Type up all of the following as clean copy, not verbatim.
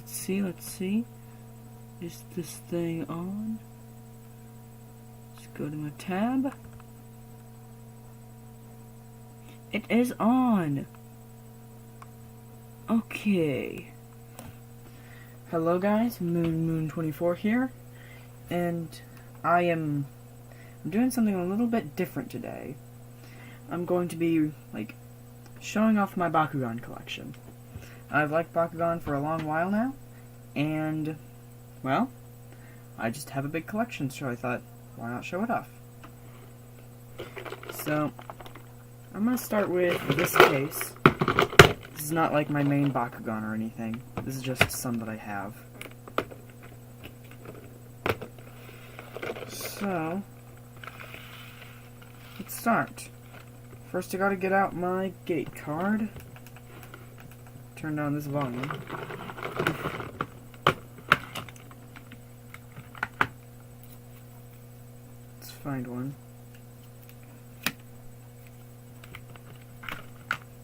let's see. Is this thing on? Let's go to my tab. It is on! Okay. Hello guys, Moon24 here, and I'm doing something a little bit different today. I'm going to be, showing off my Bakugan collection. I've liked Bakugan for a long while now, and, well, I just have a big collection, so I thought, why not show it off? So, I'm going to start with this case. This is not like my main Bakugan or anything. This is just some that I have. So, let's start. First I gotta get out my gate card. Turn down this volume. Let's find one.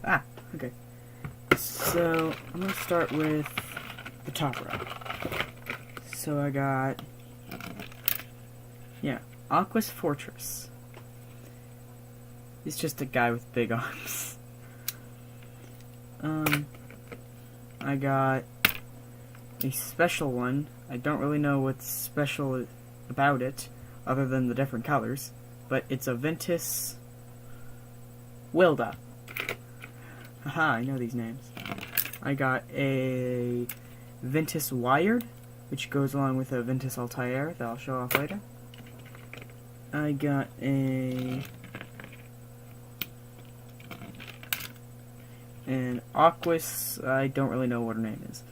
Ah, okay. So, I'm gonna start with the top row. So I got, Aqua's Fortress. He's just a guy with big arms. I got a special one. I don't really know what's special about it, other than the different colors, but it's a Ventus Wilda. Haha, I know these names. I got a Ventus Wired, which goes along with a Ventus Altair that I'll show off later. I got an Aquas, I don't really know what her name is,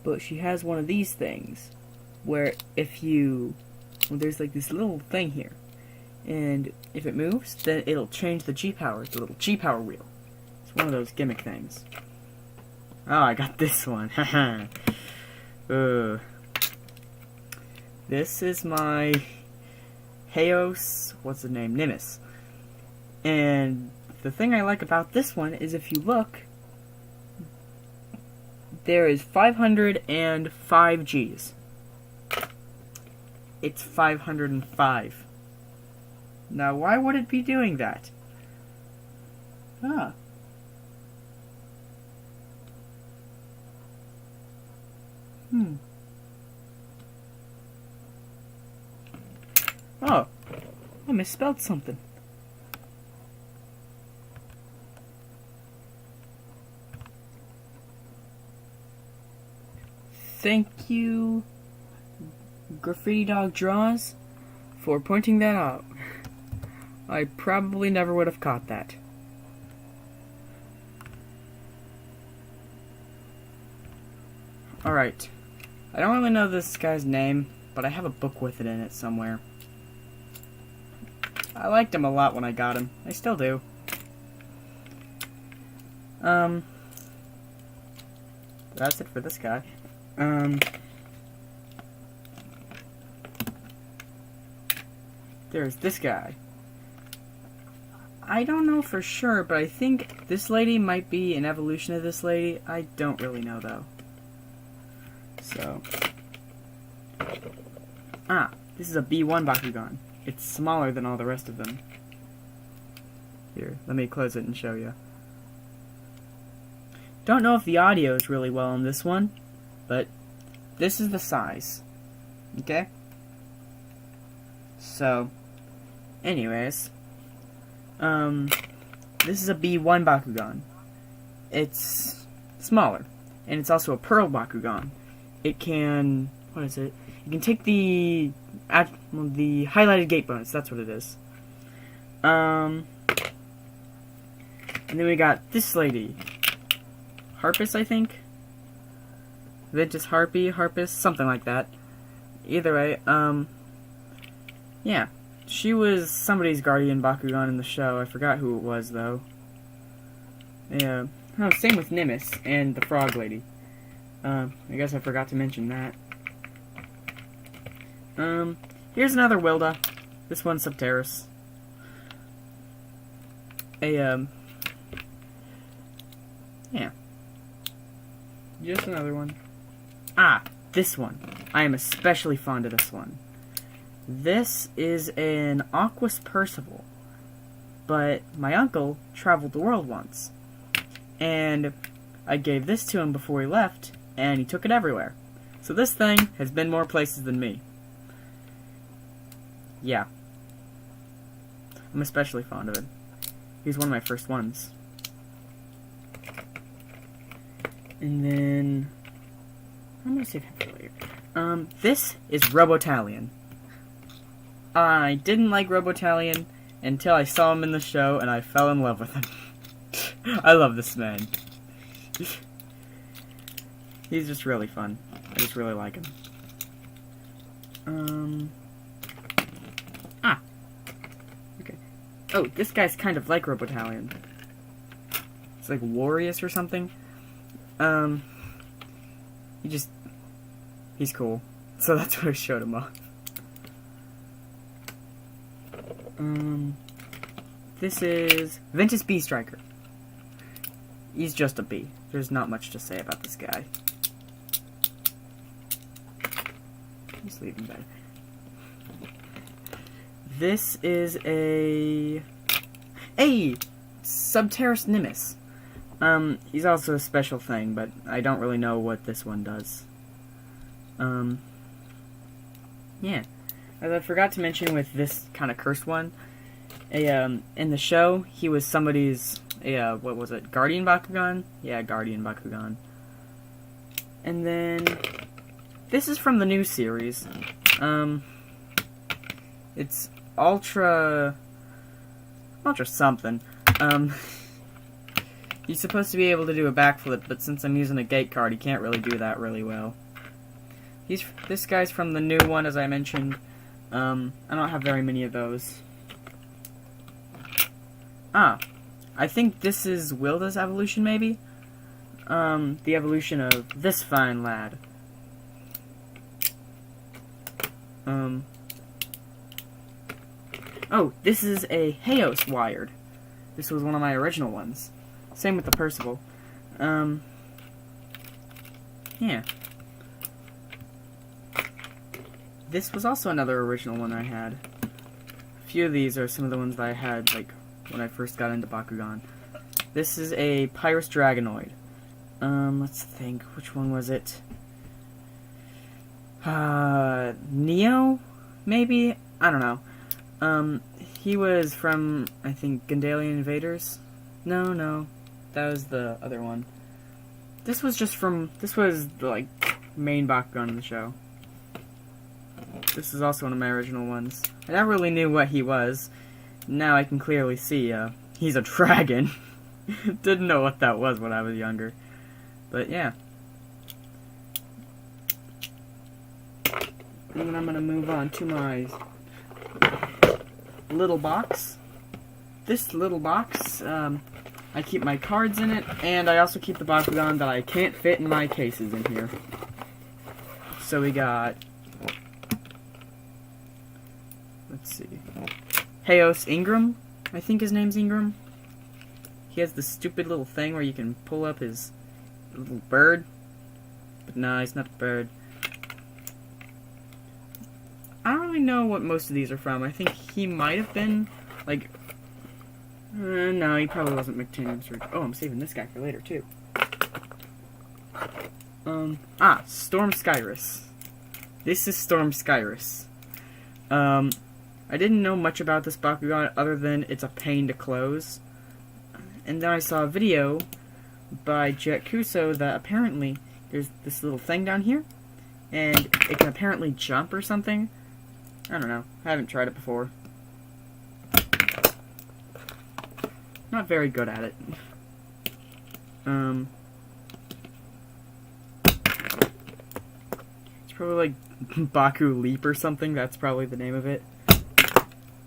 but she has one of these things, where there's this little thing here, and if it moves, then it'll change the G-Power, the little G-Power wheel. It's one of those gimmick things. Oh, I got this one. Haha. This is my Heos, what's the name? Nimbus. And the thing I like about this one is if you look, there is 505 Gs. It's 505. Now, why would it be doing that? Ah. Oh, I misspelled something. Thank you, Graffiti Dog Draws, for pointing that out. I probably never would have caught that. Alright. I don't really know this guy's name, but I have a book with it in it somewhere. I liked him a lot when I got him. I still do. That's it for this guy. There's this guy. I don't know for sure, but I think this lady might be an evolution of this lady. I don't really know, though. So. Ah, this is a B1 Bakugan. It's smaller than all the rest of them. Here, let me close it and show you. Don't know if the audio is really well on this one, but this is the size. Okay? So, anyways, this is a B1 Bakugan. It's smaller, and it's also a Pearl Bakugan. It can, what is it? You can take the highlighted gate bonus, that's what it is. And then we got this lady. Harpus, I think? Ventus Harpus, something like that. Either way, yeah. She was somebody's guardian Bakugan in the show. I forgot who it was, though. Yeah. Oh, same with Nimbus and the frog lady. I guess I forgot to mention that. Here's another Wilda. This one's Subterrace. Yeah. Just another one. Ah, this one. I am especially fond of this one. This is an Aquas Percival, but my uncle traveled the world once, and I gave this to him before he left, and he took it everywhere. So this thing has been more places than me. Yeah. I'm especially fond of it. He's one of my first ones. And then I'm gonna save him for later. This is Robotalion. I didn't like Robotalion until I saw him in the show, and I fell in love with him. I love this man. He's just really fun. I just really like him. Okay. Oh, this guy's kind of like Robotalion. It's like Warriors or something. He's cool. So that's what I showed him off. This is Ventus Bee Striker. He's just a bee. There's not much to say about this guy. Just leave him there. This is a Subterrace Nimbus. He's also a special thing, but I don't really know what this one does. Yeah. As I forgot to mention with this kind of cursed one, in the show, he was somebody's, what was it, Guardian Bakugan? Yeah, Guardian Bakugan. And then, this is from the new series. It's Ultra something. He's supposed to be able to do a backflip, but since I'm using a gate card, he can't really do that really well. This guy's from the new one, as I mentioned. I don't have very many of those. I think this is Wilda's evolution, maybe? The evolution of this fine lad. Oh, this is a Heos wired. This was one of my original ones. Same with the Percival. Yeah. This was also another original one I had. A few of these are some of the ones that I had, like, when I first got into Bakugan. This is a Pyrus Dragonoid. Let's think. Which one was it? Neo? Maybe? I don't know. He was from, I think, Gandalian Invaders? No. That was the other one. This was the, like, main Bakugan in the show. This is also one of my original ones. I never really knew what he was. Now I can clearly see, he's a dragon. Didn't know what that was when I was younger. But, yeah. And then I'm gonna move on to my little box. This little box, I keep my cards in it, and I also keep the Bakugan that I can't fit in my cases in here. So we got... Let's see. Heos Ingram. I think his name's Ingram. He has this stupid little thing where you can pull up his little bird. But no, he's not a bird. I don't really know what most of these are from. I think he might have been, like... no, he probably wasn't McTaman's. Oh, I'm saving this guy for later, too. Storm Skyrus. This is Storm Skyrus. I didn't know much about this Bakugan other than it's a pain to close. And then I saw a video by Jet Kuso that apparently there's this little thing down here, and it can apparently jump or something. I don't know. I haven't tried it before. Not very good at it. It's probably like Baku Leap or something. That's probably the name of it.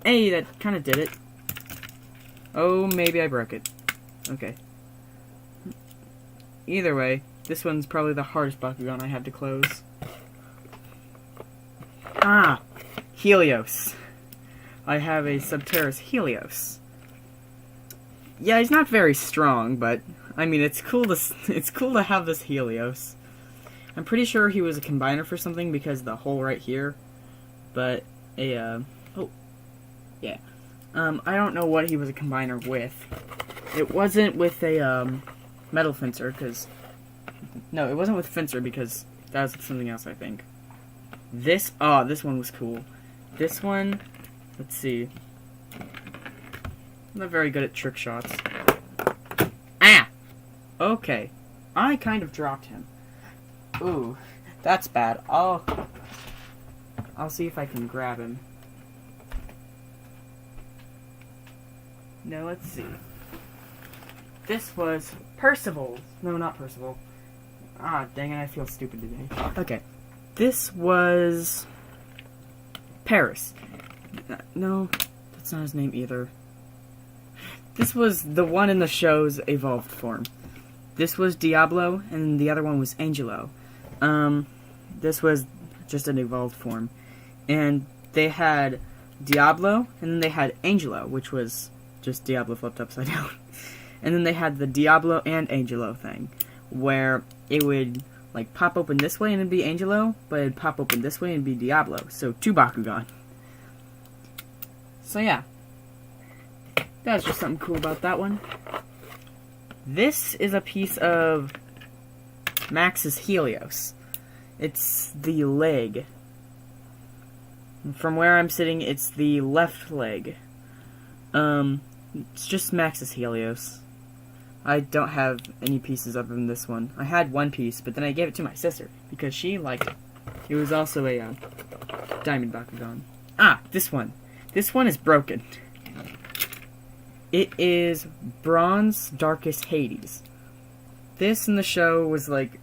Hey, that kind of did it. Oh, maybe I broke it. Okay. Either way, this one's probably the hardest Bakugan I have to close. Helios. I have a Subterrace Helios. Yeah, he's not very strong, but I mean, it's cool to have this Helios. I'm pretty sure he was a combiner for something because the hole right here. But I don't know what he was a combiner with. It wasn't with a metal fencer, because no, it wasn't with fencer because that was something else, I think. This one was cool. This one, let's see. I'm not very good at trick shots. Ah! Okay. I kind of dropped him. Ooh, that's bad. I'll see if I can grab him. No, let's see. This was Percival. No, not Percival. Ah, dang it, I feel stupid today. Okay. This was Paris. No, that's not his name either. This was the one in the show's evolved form. This was Diablo, and the other one was Angelo. This was just an evolved form. And they had Diablo, and then they had Angelo, which was just Diablo flipped upside down. And then they had the Diablo and Angelo thing, where it would, like, pop open this way and it'd be Angelo, but it'd pop open this way and it'd be Diablo. So, 2 Bakugan. So, yeah. That's just something cool about that one. This is a piece of Max's Helios. It's the leg. From where I'm sitting, it's the left leg. It's just Max's Helios. I don't have any pieces other than this one. I had one piece, but then I gave it to my sister, because she liked it. It was also a, Diamond Bakugan. Ah, this one. This one is broken. It is Bronze Darkest Hades. This in the show was like,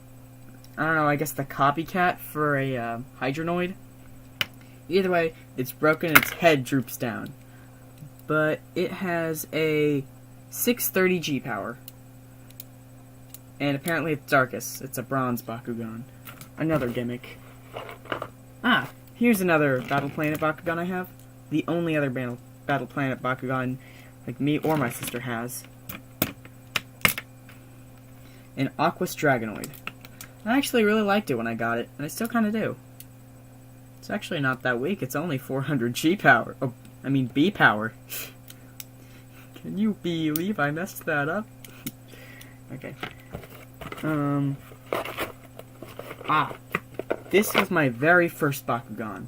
I don't know, I guess the copycat for a, Hydronoid. Either way, it's broken and its head droops down. But it has a 630 G power. And apparently it's darkest. It's a bronze Bakugan. Another gimmick. Ah, here's another Battle Planet Bakugan I have. The only other Battle Planet Bakugan like me or my sister has. An Aquas Dragonoid. I actually really liked it when I got it, and I still kind of do. It's actually not that weak. It's only 400 G power. Oh, I mean B power. Can you believe I messed that up? Okay. This was my very first Bakugan.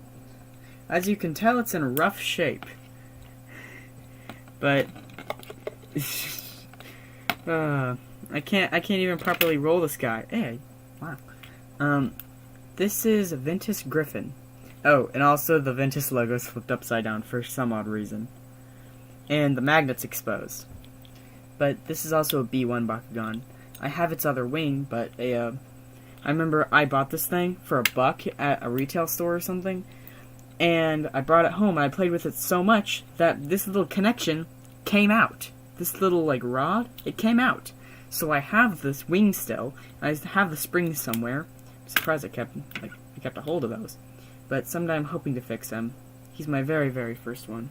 As you can tell, it's in rough shape. But I can't even properly roll this guy. Hey, wow. This is Ventus Griffin. Oh, and also the Ventus logo is flipped upside down for some odd reason. And the magnet's exposed. But this is also a B1 Bakugan. I have its other wing, but I remember I bought this thing for $1 at a retail store or something, and I brought it home and I played with it so much that this little connection came out. This little, like, rod, it came out. So I have this wing still. I have the springs somewhere. I'm surprised I kept a hold of those. But someday I'm hoping to fix him. He's my very, very first one.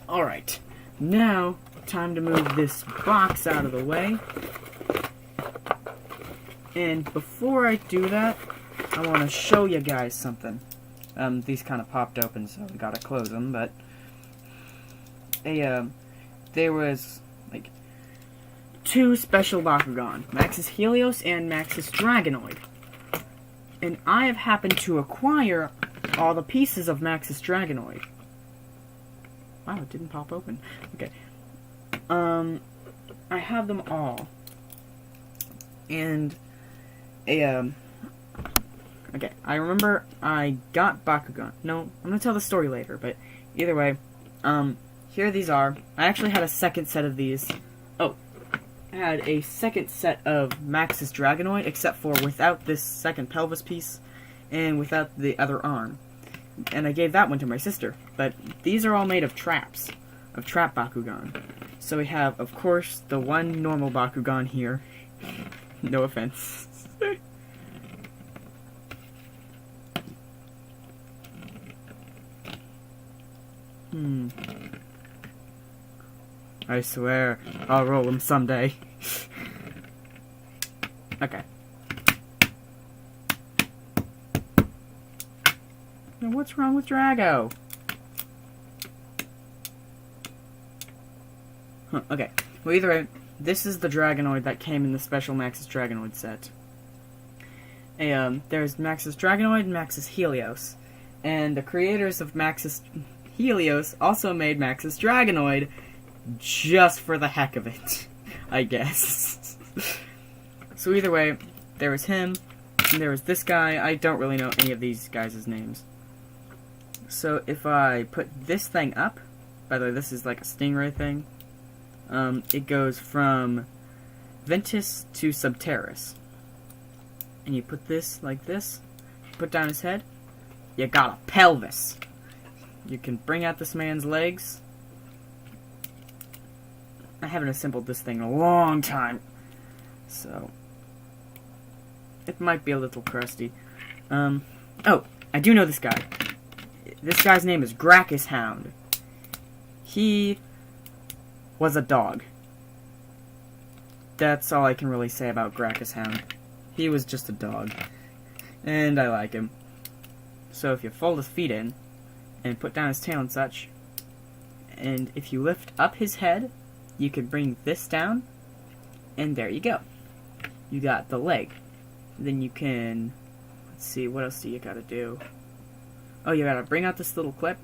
Alright. Now, time to move this box out of the way. And before I do that, I want to show you guys something. These kind of popped open, so I gotta close them, but there was, like, 2 special Bakugan. Max's Helios and Max's Dragonoid. And I have happened to acquire all the pieces of Max's Dragonoid. Wow, it didn't pop open. Okay. I have them all. And okay, I remember I got Bakugan. No, I'm gonna tell the story later, but either way, here these are. I actually had a second set of these. Oh, I had a second set of Max's Dragonoid, except for without this second pelvis piece, and without the other arm. And I gave that one to my sister. But these are all made of traps. Of trap Bakugan. So we have, of course, the one normal Bakugan here. No offense. I swear, I'll roll him someday. Okay. What's wrong with Drago? Huh, okay. Well, either way, this is the Dragonoid that came in the special Maxis Dragonoid set. There's Maxis Dragonoid and Maxis Helios. And the creators of Maxis Helios also made Maxis Dragonoid just for the heck of it, I guess. So either way, there was him, and there was this guy. I don't really know any of these guys' names. So if I put this thing up, by the way, this is like a stingray thing, it goes from Ventus to Subterrace. And you put this like this, put down his head, you got a pelvis. You can bring out this man's legs. I haven't assembled this thing in a long time, so it might be a little crusty. Oh, I do know this guy. This guy's name is Gracchus Hound. He was a dog. That's all I can really say about Gracchus Hound. He was just a dog. And I like him. So if you fold his feet in, and put down his tail and such, and if you lift up his head, you can bring this down, and there you go. You got the leg. Then you can, let's see, what else do you gotta do? Oh, you gotta bring out this little clip.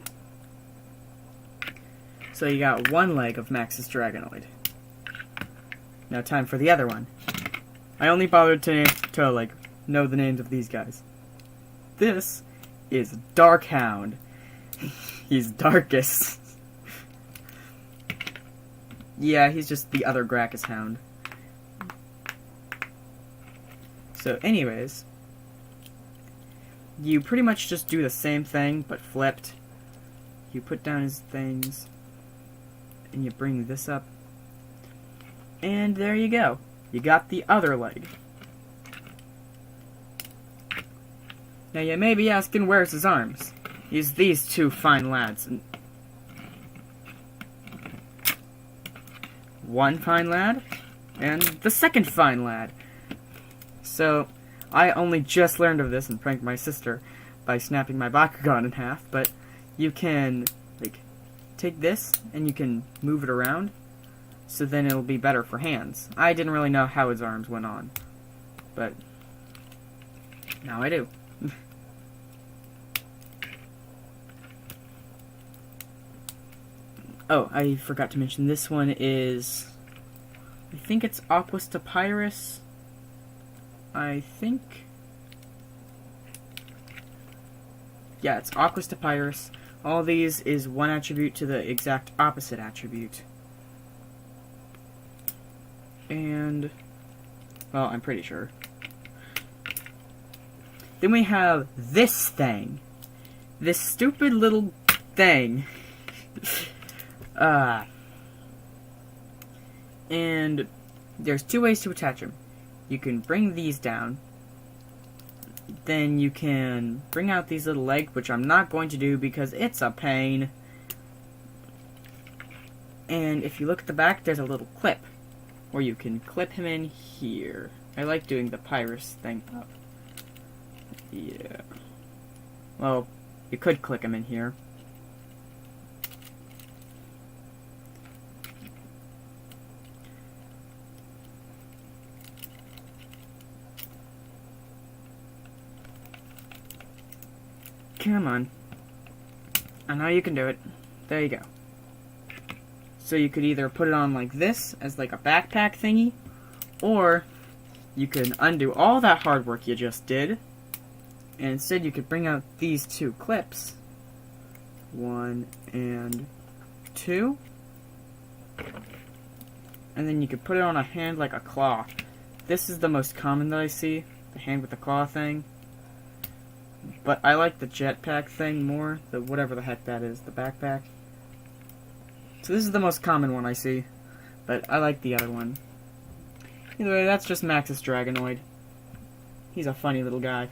So you got one leg of Maxis Dragonoid. Now time for the other one. I only bothered to like, know the names of these guys. This is Darkhound. He's darkest. Yeah, he's just the other Gracchus Hound. So anyways, you pretty much just do the same thing, but flipped. You put down his things, and you bring this up, and there you go. You got the other leg. Now you may be asking, where's his arms? He's these two fine lads. One fine lad, and the second fine lad. So, I only just learned of this and pranked my sister by snapping my bakguan in half, but you can, like, take this and you can move it around, so then it'll be better for hands. I didn't really know how his arms went on, but now I do. Oh, I forgot to mention, this one is, I think it's Aquas to Pyrus. I think, yeah, it's Aquas to Pyrus. All these is one attribute to the exact opposite attribute. And, well, I'm pretty sure. Then we have this thing. This stupid little thing. And there's two ways to attach them. You can bring these down. Then you can bring out these little legs, which I'm not going to do because it's a pain. And if you look at the back, there's a little clip where you can clip him in here. I like doing the Pyrus thing up. Yeah. Well, you could click him in here. Come on. I know you can do it. There you go. So you could either put it on like this, as like a backpack thingy, or you can undo all that hard work you just did, and instead you could bring out these two clips. 1 and 2. And then you could put it on a hand like a claw. This is the most common that I see, the hand with the claw thing. But I like the jetpack thing more, the whatever the heck that is, the backpack. So this is the most common one I see, but I like the other one. Either way, that's just Maxis Dragonoid. He's a funny little guy.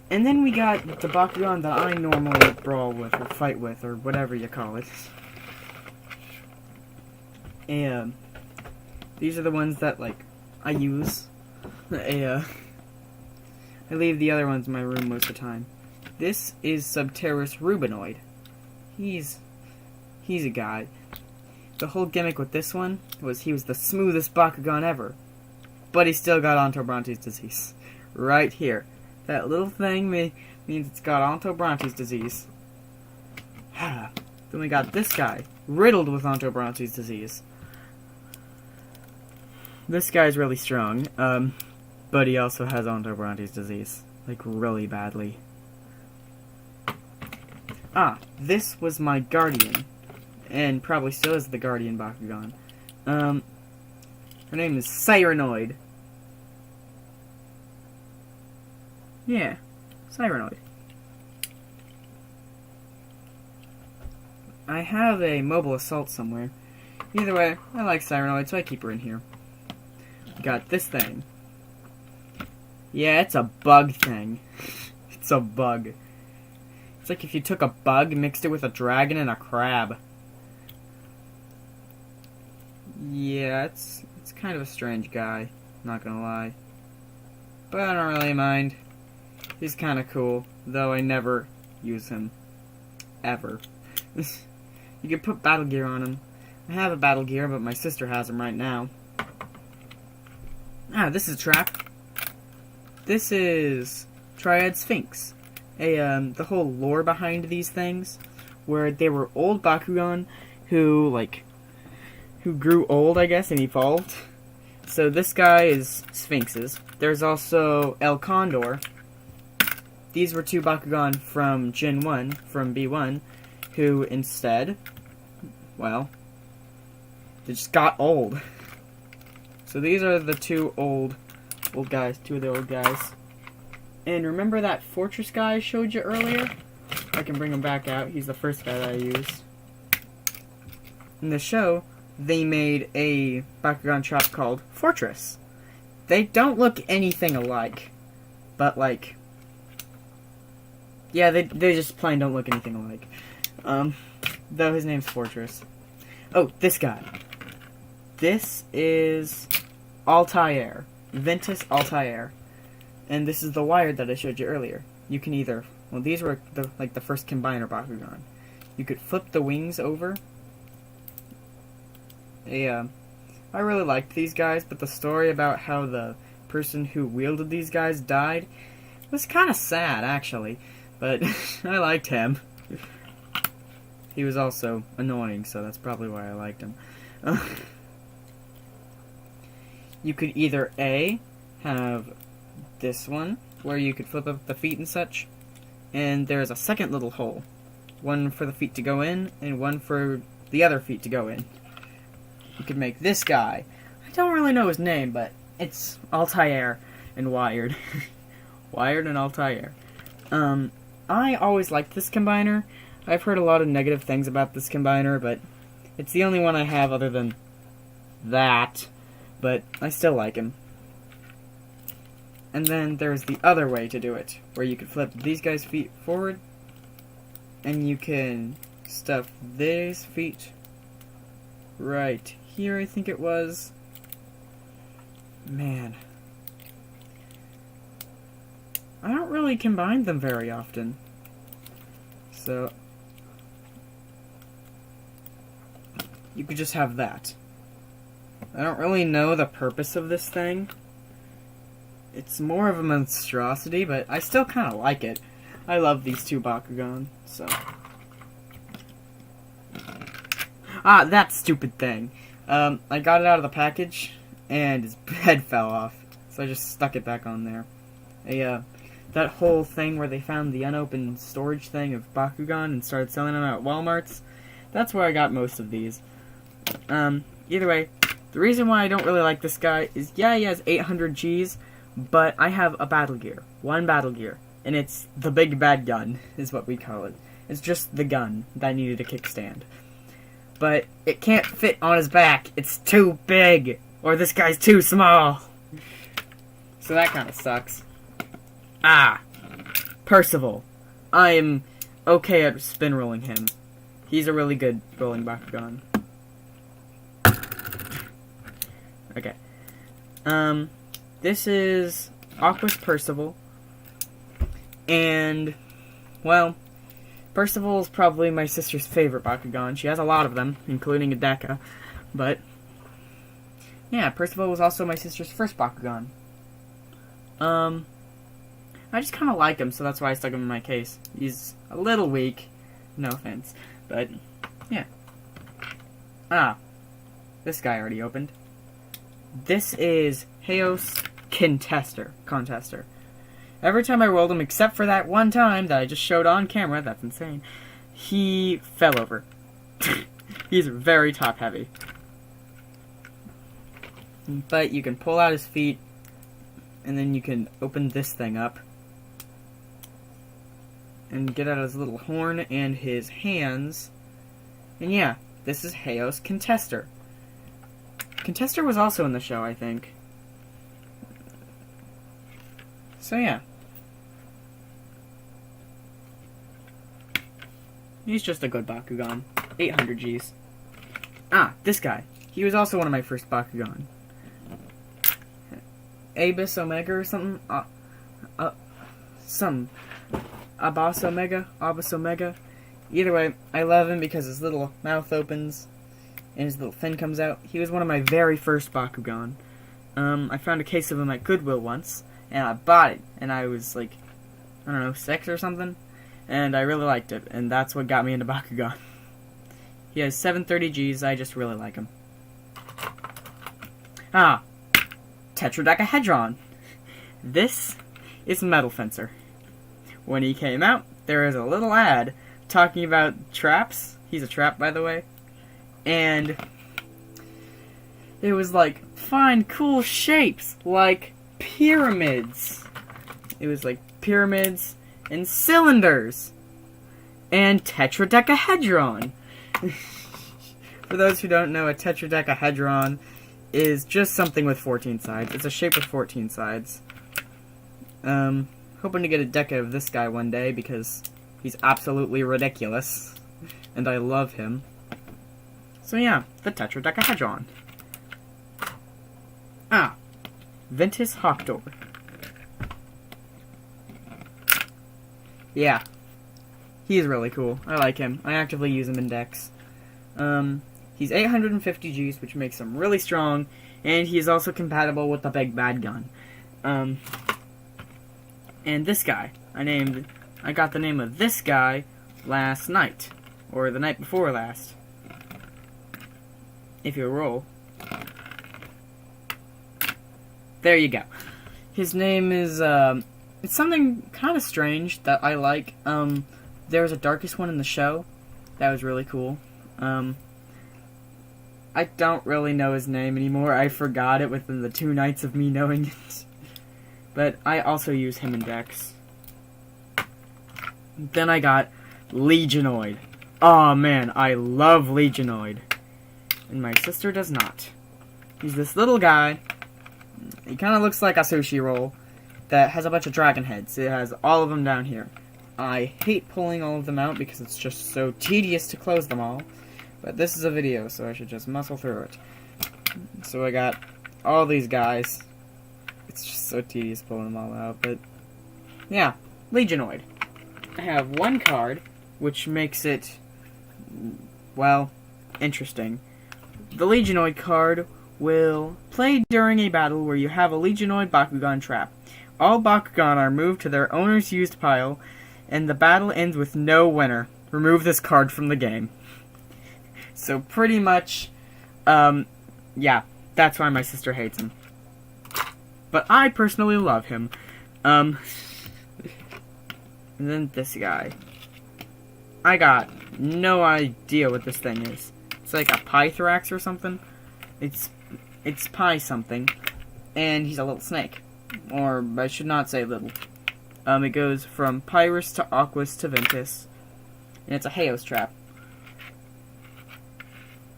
And then we got the bakguan that I normally brawl with, or fight with, or whatever you call it. And these are the ones that, like, I use. I leave the other ones in my room most of the time. This is Subterrace Rubinoid. He's a guy. The whole gimmick with this one was he was the smoothest Bakugan ever. But he still got Ontobrontes disease. Right here. That little thing means it's got Ontobrontes disease. Then we got this guy, riddled with Ontobrontes disease. This guy's really strong, but he also has Ontobrontes disease. Like, really badly. This was my Guardian. And probably still is the Guardian Bakugan. Her name is Cyranoid. Yeah, Cyranoid. I have a mobile assault somewhere. Either way, I like Cyranoid, so I keep her in here. Got this thing. Yeah, it's a bug thing. It's a bug. It's like if you took a bug, mixed it with a dragon and a crab. Yeah, it's kind of a strange guy, not gonna lie. But I don't really mind. He's kind of cool, though I never use him. Ever. You can put battle gear on him. I have a battle gear, but my sister has him right now. This is a trap. This is Triad Sphinx. The whole lore behind these things, where they were old Bakugan who grew old, I guess, and evolved. So this guy is Sphinxes. There's also El Condor. These were two Bakugan from Gen 1, from B1, who instead, well, they just got old. So these are the two old guys, two of the old guys. And remember that Fortress guy I showed you earlier? I can bring him back out. He's the first guy that I used. In the show, they made a Bakugan trap called Fortress. They don't look anything alike. But, like, yeah, they just plain don't look anything alike. Though his name's Fortress. Oh, this guy. This is Altair. Ventus Altair. And this is the Wired that I showed you earlier. You can either, well, these were the first combiner Bakugan. You could flip the wings over. I really liked these guys, but the story about how the person who wielded these guys died was kind of sad, actually. But I liked him. He was also annoying, so that's probably why I liked him. You could either A, have this one, where you could flip up the feet and such, and there's a second little hole. One for the feet to go in, and one for the other feet to go in. You could make this guy. I don't really know his name, but it's Altair and Wired. Wired and Altair. I always liked this combiner. I've heard a lot of negative things about this combiner, but it's the only one I have other than that. But I still like him. And then there's the other way to do it, where you could flip these guys' feet forward, and you can stuff these feet right here, I think it was. Man. I don't really combine them very often. So you could just have that. I don't really know the purpose of this thing. It's more of a monstrosity, but I still kind of like it. I love these two Bakugan, so. That stupid thing. I got it out of the package, and his head fell off, so I just stuck it back on there. That whole thing where they found the unopened storage thing of Bakugan and started selling them at Walmarts, that's where I got most of these. Either way, the reason why I don't really like this guy is, yeah, he has 800 Gs, but I have a battle gear. One battle gear. And it's the big bad gun, is what we call it. It's just the gun that needed a kickstand. But it can't fit on his back. It's too big. Or this guy's too small. So that kind of sucks. Percival. I'm okay at spin rolling him. He's a really good rolling Bakugan. Okay. This is Aqua's Percival. And, well, Percival is probably my sister's favorite Bakugan. She has a lot of them, including a Deca. But, yeah, Percival was also my sister's first Bakugan. I just kind of like him, so that's why I stuck him in my case. He's a little weak. No offense. But, yeah. Ah. This guy already opened. This is Heos Contester. Every time I rolled him, except for that one time that I just showed on camera, that's insane, he fell over. He's very top heavy. But you can pull out his feet, and then you can open this thing up, and get out his little horn and his hands. And yeah, this is Heos Contester. Contester was also in the show, I think. So yeah. He's just a good Bakugan. 800 Gs. Ah, this guy. He was also one of my first Bakugan. Abus Omega or something? Abus Omega. Either way, I love him because his little mouth opens and his little fin comes out. He was one of my very first Bakugan. I found a case of him at Goodwill once, and I bought it, and I was like, I don't know, 6 or something, and I really liked it, and that's what got me into Bakugan. He has 730 Gs, I just really like him. Ah, Tetradecahedron. This is Metal Fencer. When he came out, there was a little ad talking about traps. He's a trap, by the way. And it was like, find cool shapes, like pyramids. It was like pyramids and cylinders. And Tetradecahedron. For those who don't know, a Tetradecahedron is just something with 14 sides. It's a shape with 14 sides. Hoping to get a deca of this guy one day because he's absolutely ridiculous. And I love him. So yeah, the Tetradecahedron. Ah, Ventus Hawkdoor. Yeah, he's really cool. I like him. I actively use him in decks. He's 850 Gs, which makes him really strong, and he's also compatible with the Big Bad Gun. And this guy, I got the name of this guy last night, or the night before last. If you roll. There you go. His name is, it's something kind of strange that I like. There was a Darkest one in the show. That was really cool. I don't really know his name anymore. I forgot it within the 2 nights of me knowing it. But I also use him in decks. Then I got Legionoid. Oh man, I love Legionoid. And my sister does not. He's this little guy. He kind of looks like a sushi roll that has a bunch of dragon heads. It has all of them down here. I hate pulling all of them out because it's just so tedious to close them all. But this is a video, so I should just muscle through it. So I got all these guys. It's just so tedious pulling them all out, but yeah, Legionoid. I have one card, which makes it, well, interesting. The Legionoid card will play during a battle where you have a Legionoid Bakugan trap. All Bakugan are moved to their owner's used pile, and the battle ends with no winner. Remove this card from the game. So pretty much, yeah, that's why my sister hates him. But I personally love him. And then this guy. I got no idea what this thing is. It's like a Pythrax or something. It's Pie something. And he's a little snake. Or, I should not say little. It goes from Pyrus to Aquas to Ventus. And it's a Heos trap.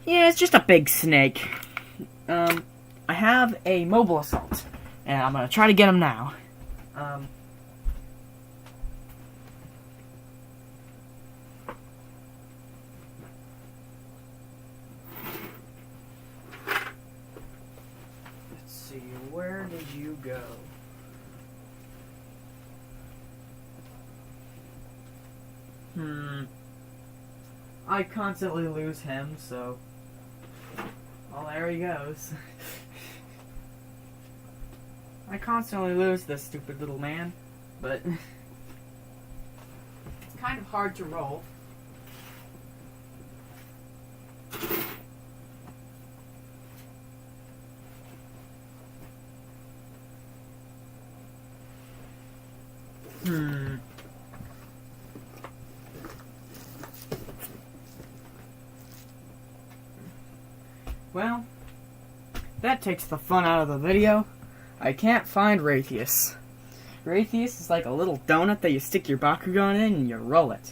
Yeah, it's just a big snake. I have a Mobile Assault. And I'm gonna try to get him now. Let's see, where did you go? I constantly lose him, so... Well, there he goes. I constantly lose this stupid little man, but... It's kind of hard to roll. Well, that takes the fun out of the video. I can't find Raytheus. Raytheus is like a little donut that you stick your Bakugan in and you roll it.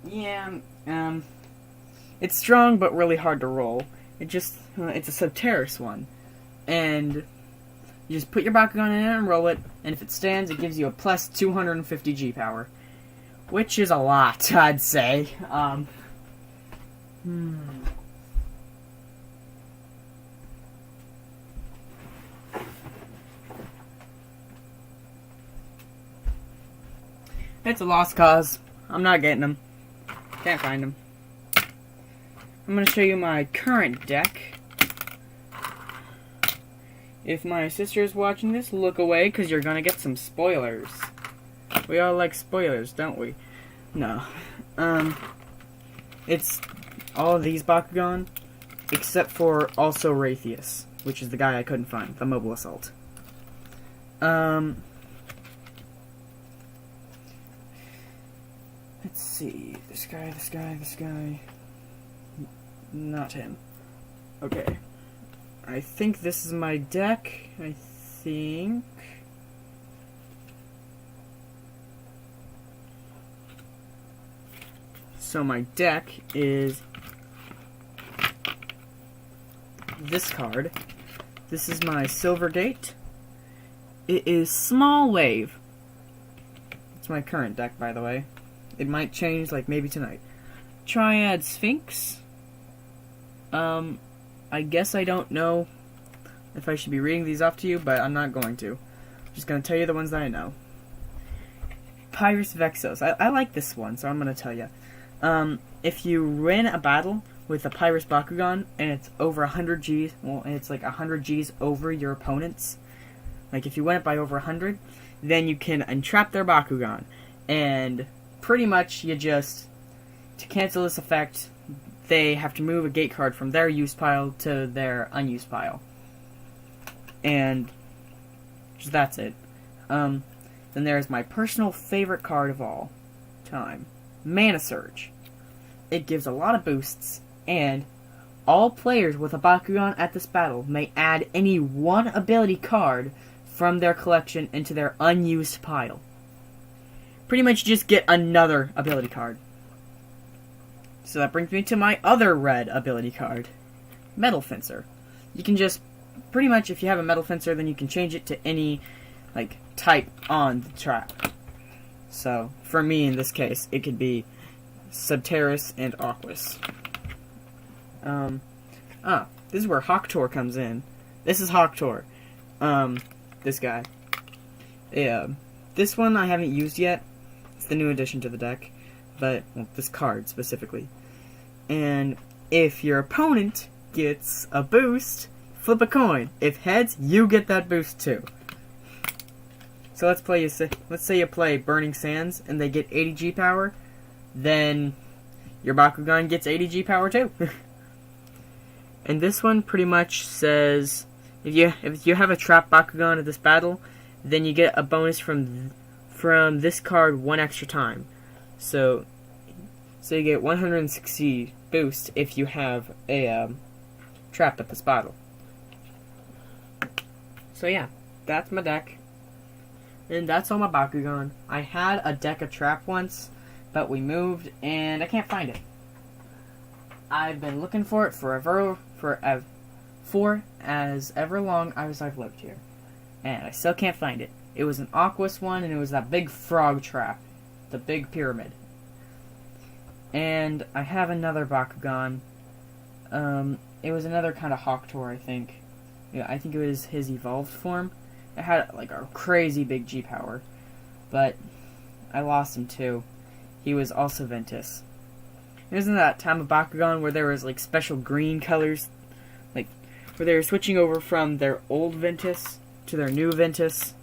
Yeah, it's strong but really hard to roll. It's a Subterrace one. And you just put your Bakugan in it and roll it, and if it stands, it gives you a plus 250 G power. Which is a lot, I'd say. It's a lost cause. I'm not getting them. Can't find them. I'm going to show you my current deck. If my sister's watching this, look away because you're going to get some spoilers. We all like spoilers, don't we? No. It's all of these Bakugan, except for also Raytheus, which is the guy I couldn't find, the Mobile Assault. Let's see. This guy. Not him. Okay. I think this is my deck. I think. So my deck is this card. This is my Silvergate. It is Small Wave. It's my current deck, by the way. It might change, like, maybe tonight. Triad Sphinx. I guess I don't know if I should be reading these off to you, but I'm not going to. I'm just going to tell you the ones that I know. Pyrus Vexos. I like this one, so I'm going to tell you. If you win a battle with a Pyrus Bakugan, and it's over 100 Gs, well, and it's like 100 Gs over your opponent's, like if you win it by over 100, then you can entrap their Bakugan. And pretty much you just, to cancel this effect, they have to move a gate card from their used pile to their unused pile. And that's it. Then there's my personal favorite card of all time, Mana Surge. It gives a lot of boosts, and all players with a Bakugan at this battle may add any one ability card from their collection into their unused pile. Pretty much just get another ability card. So that brings me to my other red ability card, Metal Fencer. You can just, pretty much if you have a Metal Fencer, then you can change it to any, like, type on the trap. So, for me in this case, it could be Subterrace and Aquas. This is where Hawktor comes in. This is Hawktor. This guy. Yeah. This one I haven't used yet. It's the new addition to the deck. But, well, this card specifically. And if your opponent gets a boost, flip a coin. If heads, you get that boost too. So let's say you play Burning Sands and they get 80 G power, then your Bakugan gets 80 G power too. And this one pretty much says if you have a trap Bakugan at this battle, then you get a bonus from this card one extra time. So you get 160 boost if you have a trap at this battle. So yeah, that's my deck. And that's all my Bakugan. I had a deck of trap once, but we moved and I can't find it. I've been looking for it for as ever long as I've lived here. And I still can't find it. It was an Aquas one, and it was that big frog trap. The big pyramid. And I have another Bakugan. It was another kind of Hawktor, I think. Yeah, I think it was his evolved form. It had, like, a crazy big G power. But I lost him, too. he was also Ventus. It was in that time of Bakugan where there was like special green colors, like where they were switching over from their old Ventus to their new Ventus.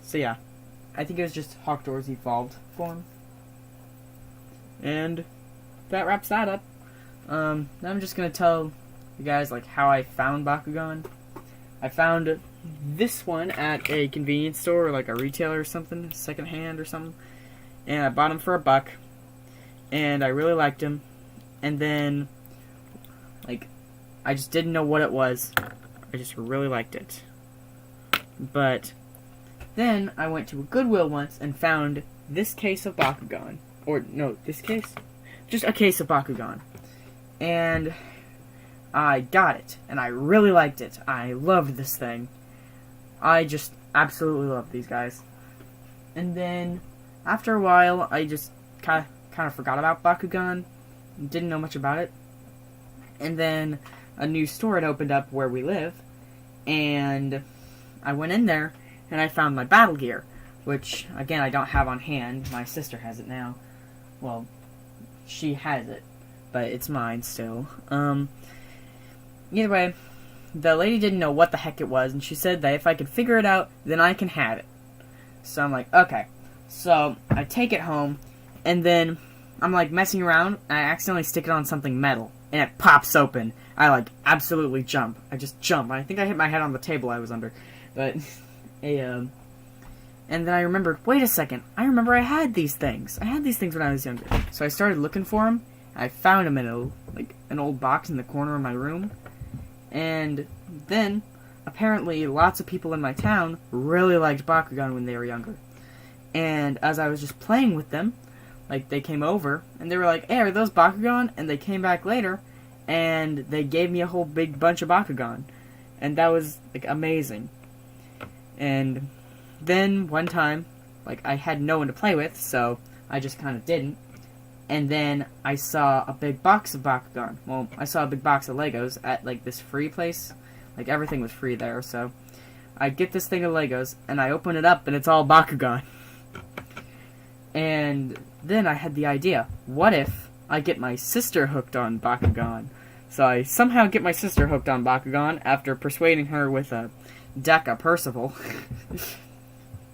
So yeah, I think it was just Hawkdoor's evolved form. And that wraps that up. Now I'm just gonna tell you guys like how I found Bakugan. I found this one at a convenience store or like a retailer or something, secondhand or something, and I bought him for $1, and I really liked him. And then, like, I just didn't know what it was. I just really liked it. But then I went to a Goodwill once and found this case of Bakugan. Or, no, this case? Just a case of Bakugan. And I got it, and I really liked it. I loved this thing. I just absolutely love these guys. And then, after a while, I just kind of forgot about Bakugan. Didn't know much about it. And then a new store had opened up where we live, and I went in there, and I found my battle gear, which, again, I don't have on hand. My sister has it now. Well, she has it, but it's mine still. Either way, the lady didn't know what the heck it was, and she said that if I could figure it out, then I can have it. So I'm like, okay. So I take it home, and then I'm like messing around, and I accidentally stick it on something metal, and it pops open. I like absolutely jump. I just jump. I think I hit my head on the table I was under, but and then I remembered, wait a second, I remember I had these things. I had these things when I was younger. So I started looking for them. I found them in an old box in the corner of my room. And then, apparently, lots of people in my town really liked Bakugan when they were younger. And as I was just playing with them, like, they came over, and they were like, hey, are those Bakugan? And they came back later, and they gave me a whole big bunch of Bakugan. And that was, like, amazing. And then, one time, like, I had no one to play with, so I just kind of didn't. And then I saw a big box of Bakugan. Well, I saw a big box of Legos at, like, this free place. Like, everything was free there, so I get this thing of Legos, and I open it up, and it's all Bakugan. And then I had the idea, what if I get my sister hooked on Bakugan? So I somehow get my sister hooked on Bakugan after persuading her with a deck of Percival.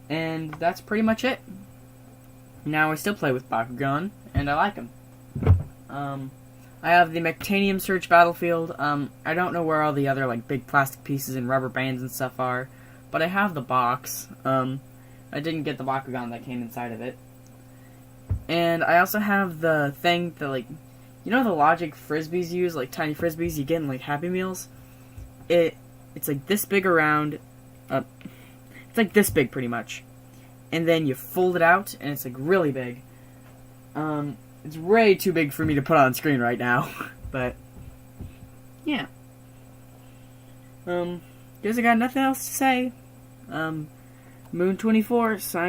And that's pretty much it. Now I still play with Bakugan, and I like him. I have the Mectanium Surge Battlefield. I don't know where all the other, like, big plastic pieces and rubber bands and stuff are, but I have the box. I didn't get the Bakugan that came inside of it. And I also have the thing that, like, you know the Logic Frisbees use, like, tiny Frisbees you get in, like, Happy Meals? It's, like, this big around, it's, like, this big, pretty much. And then you fold it out, and it's, like, really big. It's way too big for me to put on screen right now, but, yeah. Guess I got nothing else to say. Moon24, sign